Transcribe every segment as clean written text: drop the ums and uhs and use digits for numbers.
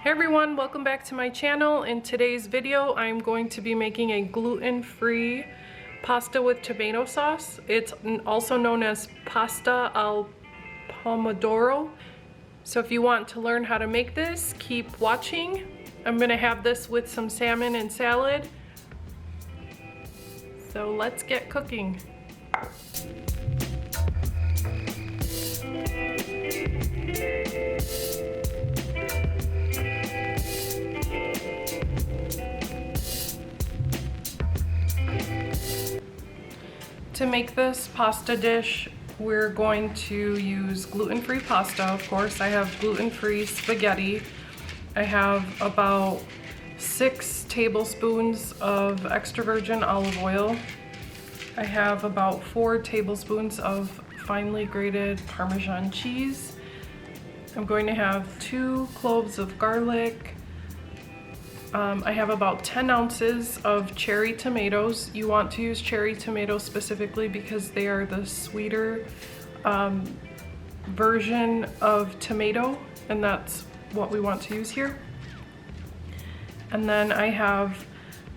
Hey everyone, welcome back to my channel. In today's video, I'm going to be making a gluten-free pasta with tomato sauce. It's also known as pasta al pomodoro. So if you want to learn how to make this, keep watching. I'm gonna have this with some salmon and salad. So let's get cooking. To make this pasta dish, we're going to use gluten-free pasta, of course. I have gluten-free spaghetti. I have about 6 tablespoons of extra virgin olive oil. I have about 4 tablespoons of finely grated Parmesan cheese. I'm going to have 2 cloves of garlic. I have about 10 ounces of cherry tomatoes. You want to use cherry tomatoes specifically because they are the sweeter version of tomato, and that's what we want to use here. And then I have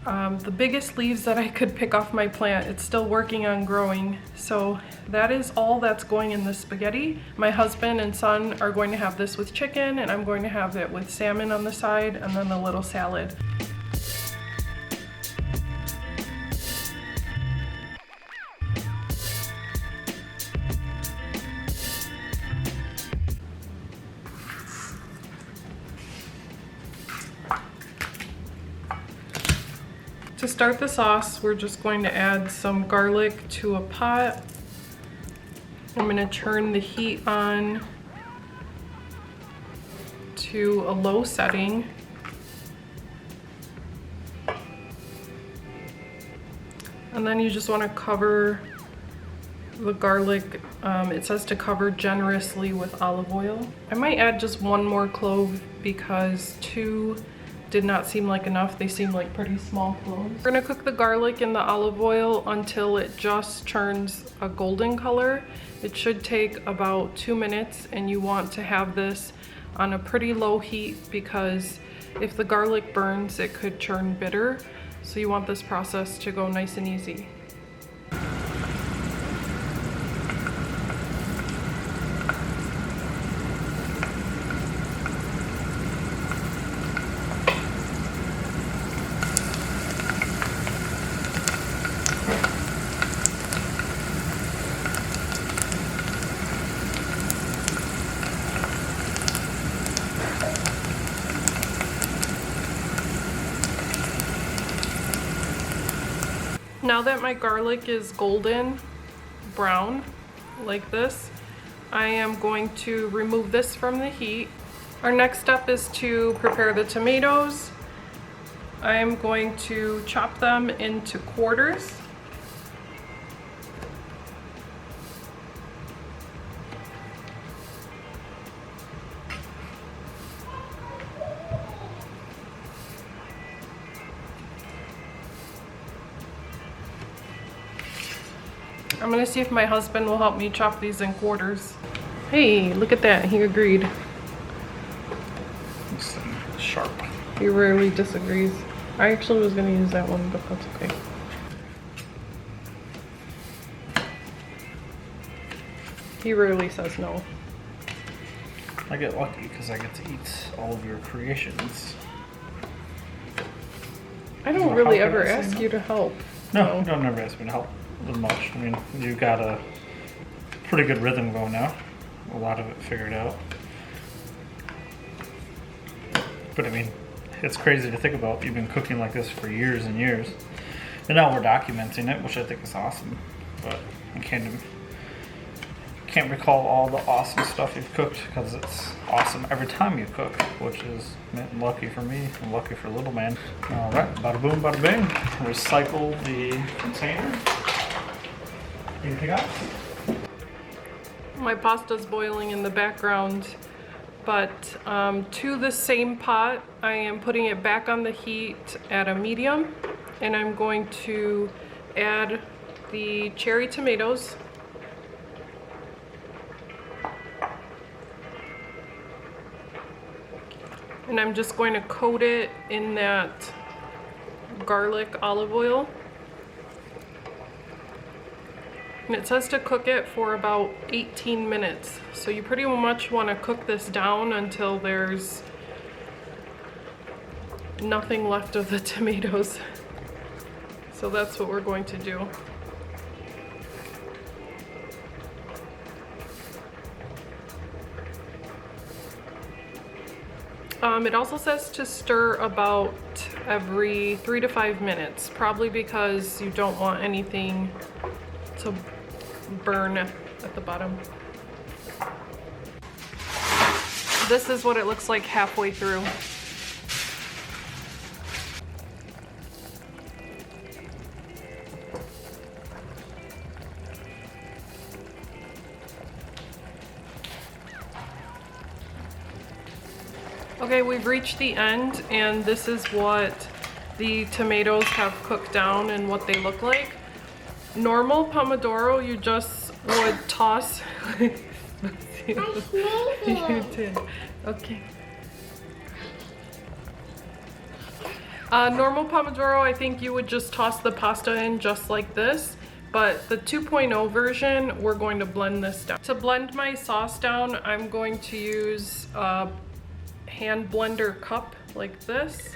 the biggest leaves that I could pick off my plant. It's still working on growing. So that is all that's going in the spaghetti. My husband and son are going to have this with chicken, and I'm going to have it with salmon on the side, and then a little salad. To start the sauce, we're just going to add some garlic to a pot. I'm going to turn the heat on to a low setting. And then you just want to cover the garlic. It says to cover generously with olive oil. I might add just 1 more clove because 2 did not seem like enough. They seem like pretty small cloves. We're gonna cook the garlic in the olive oil until it just turns a golden color. It should take about 2 minutes, and you want to have this on a pretty low heat because if the garlic burns, it could turn bitter. So you want this process to go nice and easy. Now that my garlic is golden brown like this, I am going to remove this from the heat. Our next step is to prepare the tomatoes. I am going to chop them into quarters. I'm gonna see if my husband will help me chop these in quarters. Hey, look at that, he agreed. It's sharp. He rarely disagrees. I actually was gonna use that one, but that's okay. He rarely says no. I get lucky because I get to eat all of your creations. I don't really ever ask you to help. No, you don't ever ask me to help as much. I mean, you've got a pretty good rhythm going now. A lot of it figured out. But I mean, it's crazy to think about. You've been cooking like this for years and years. And now we're documenting it, which I think is awesome. But I can't recall all the awesome stuff you've cooked because it's awesome every time you cook, which is lucky for me and lucky for little man. All right, bada boom, bada bing. Recycle the container. Anything else? My pasta's boiling in the background, but to the same pot, I am putting it back on the heat at a medium, and I'm going to add the cherry tomatoes. And I'm just going to coat it in that garlic olive oil. And it says to cook it for about 18 minutes. So you pretty much want to cook this down until there's nothing left of the tomatoes. So that's what we're going to do. It also says to stir about every 3 to 5 minutes, probably because you don't want anything to burn at the bottom. This is what it looks like halfway through. Okay, we've reached the end, and this is what the tomatoes have cooked down and what they look like. Normal Pomodoro, you just would toss. You did. Okay. Normal Pomodoro, I think you would just toss the pasta in just like this. But the 2.0 version, we're going to blend this down. To blend my sauce down, I'm going to use a hand blender cup like this.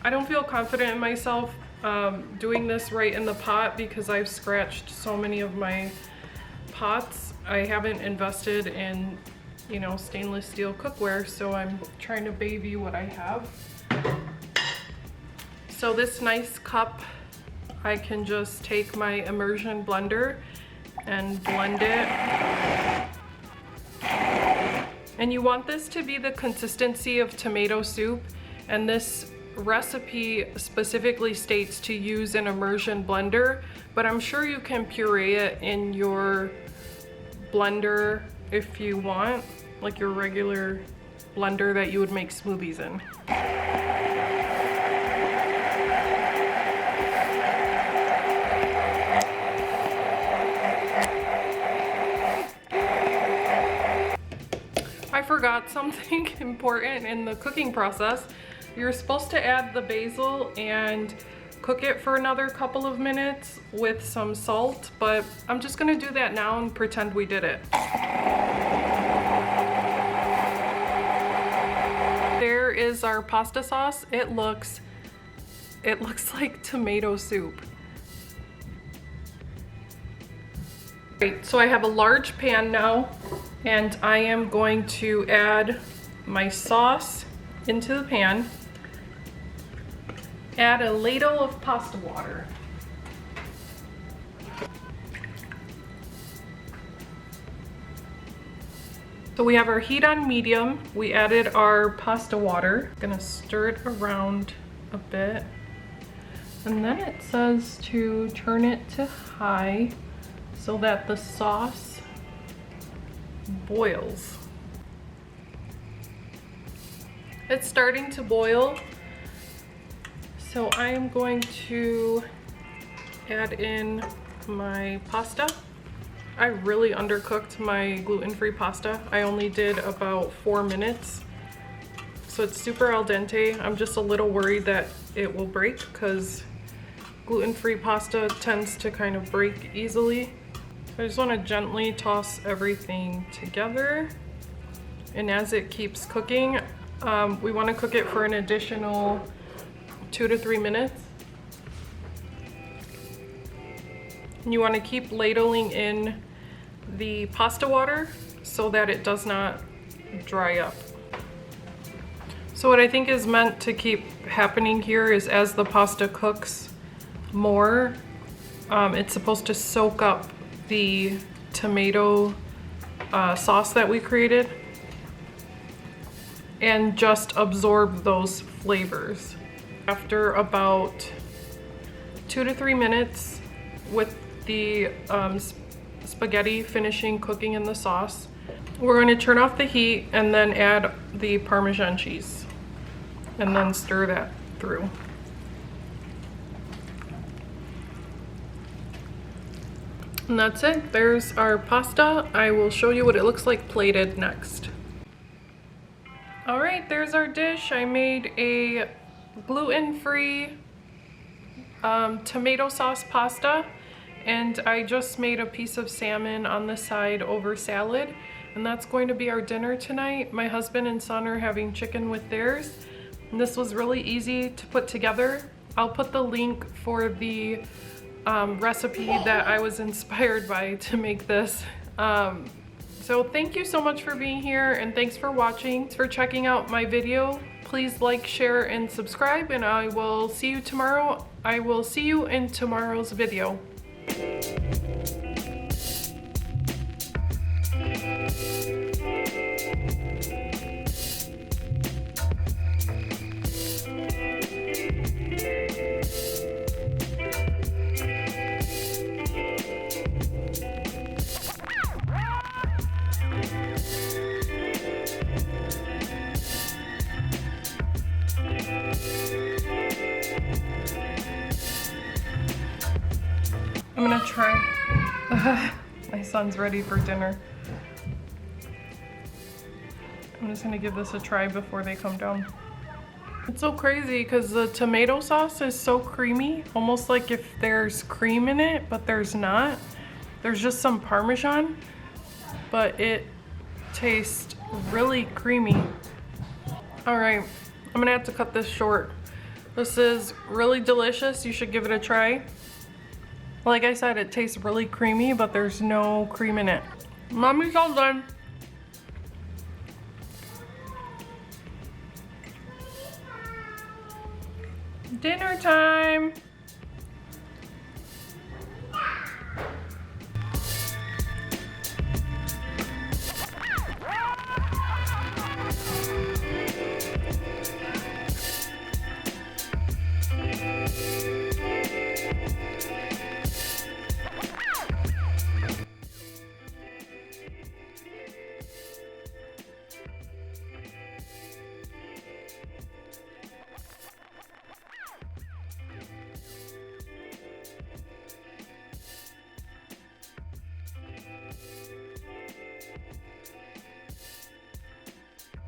I don't feel confident in myself doing this right in the pot because I've scratched so many of my pots. I haven't invested in, you know, stainless steel cookware, so I'm trying to baby what I have. So this nice cup, I can just take my immersion blender and blend it. And you want this to be the consistency of tomato soup, and this recipe specifically states to use an immersion blender, but I'm sure you can puree it in your blender if you want, like your regular blender that you would make smoothies in. I forgot something important in the cooking process. You're supposed to add the basil and cook it for another couple of minutes with some salt, but I'm just gonna do that now and pretend we did it. There is our pasta sauce. It looks like tomato soup. Great, so I have a large pan now, and I am going to add my sauce into the pan. Add a ladle of pasta water. So we have our heat on medium. We added our pasta water. Gonna stir it around a bit. And then it says to turn it to high so that the sauce boils. It's starting to boil. So I am going to add in my pasta. I really undercooked my gluten-free pasta. I only did about 4 minutes. So it's super al dente. I'm just a little worried that it will break because gluten-free pasta tends to kind of break easily. I just want to gently toss everything together. And as it keeps cooking, we want to cook it for an additional 2 to 3 minutes. And you want to keep ladling in the pasta water so that it does not dry up. So what I think is meant to keep happening here is as the pasta cooks more, it's supposed to soak up the tomato sauce that we created and just absorb those flavors. After about 2 to 3 minutes with the spaghetti finishing cooking in the sauce, we're going to turn off the heat and then add the Parmesan cheese and then stir that through. And that's it. There's our pasta. I will show you what it looks like plated next. All right, there's our dish. I made a gluten-free tomato sauce pasta, and I just made a piece of salmon on the side over salad, and that's going to be our dinner tonight. My husband and son are having chicken with theirs, and this was really easy to put together. I'll put the link for the recipe that I was inspired by to make this. So thank you so much for being here, and thanks for watching, for checking out my video. Please like, share, and subscribe, and I will see you tomorrow. I will see you in tomorrow's video. I'm gonna try. My son's ready for dinner. I'm just gonna give this a try before they come down. It's so crazy because the tomato sauce is so creamy, almost like if there's cream in it, but there's not. There's just some Parmesan, but it tastes really creamy. All right, I'm gonna have to cut this short. This is really delicious. You should give it a try. Like I said, it tastes really creamy, but there's no cream in it. Mommy's all done. Dinner time.